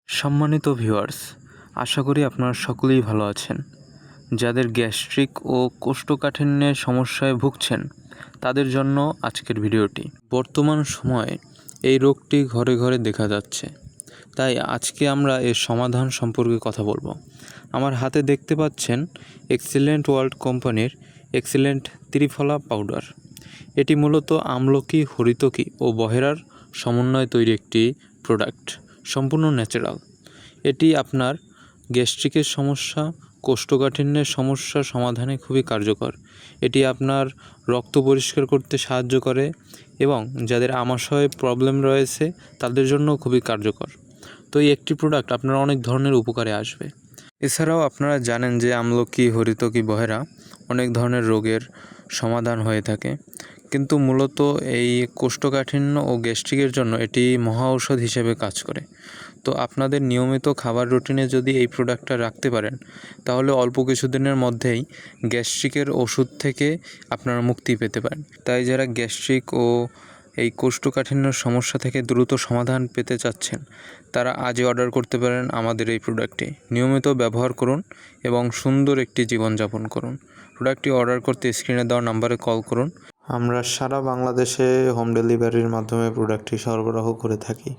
সম্মানিত ভিউয়ার্স, আশা করি আপনারা সকলেই ভালো আছেন। যাদের গ্যাস্ট্রিক ও কোষ্ঠকাঠিন্যের সমস্যায় ভুগছেন তাদের জন্য আজকের ভিডিওটি। বর্তমান সময়ে এই রোগটি ঘরে ঘরে দেখা যাচ্ছে, তাই আজকে আমরা এর সমাধান সম্পর্কে কথা বলবো। আমার হাতে দেখতে পাচ্ছেন এক্সিলেন্ট ওয়ার্ল্ড কোম্পানির এক্সিলেন্ট ত্রিফলা পাউডার। এটি মূলত আমলকি, হরিতকি ও বহেরার সমন্বয়ে তৈরি একটি প্রোডাক্ট, সম্পূর্ণ ন্যাচারাল। এটি আপনার গ্যাস্ট্রিকের সমস্যা, কোষ্ঠকাঠিন্যের সমস্যা সমাধানে খুবই কার্যকর। এটি আপনার রক্ত পরিষ্কার করতে সাহায্য করে এবং যাদের আমাশয় প্রবলেম রয়েছে তাদের জন্য খুবই কার্যকর। তো এই একটি প্রোডাক্ট আপনার অনেক ধরনের উপকারে আসবে। এছাড়াও আপনারা জানেন যে আমলকি, হরিতকি, বহেরা অনেক ধরনের রোগের সমাধান হয়ে থাকে, কিন্তু মূলত এই কোষ্ঠকাঠিন্য ও গ্যাস্ট্রিকের জন্য এটি মহা ঔষধ হিসেবে কাজ করে। তো আপনাদের নিয়মিত খাবার রুটিনে যদি এই প্রোডাক্টটা রাখতে পারেন তাহলে অল্প কিছুদিনের মধ্যেই গ্যাস্ট্রিকের ওষুধ থেকে আপনারা মুক্তি পেতে পারেন। তাই যারা গ্যাস্ট্রিক ও এই কোষ্ঠকাঠিন্যর সমস্যা থেকে দ্রুত সমাধান পেতে চাচ্ছেন তারা আজই অর্ডার করতে পারেন আমাদের এই প্রোডাক্টটি। নিয়মিত ব্যবহার করুন এবং সুন্দর একটি জীবনযাপন করুন। প্রোডাক্টটি অর্ডার করতে স্ক্রিনে দেওয়া নাম্বারে কল করুন। আমরা সারা বাংলাদেশে হোম ডেলিভারির মাধ্যমে প্রোডাক্টটি সরবরাহ করে থাকি।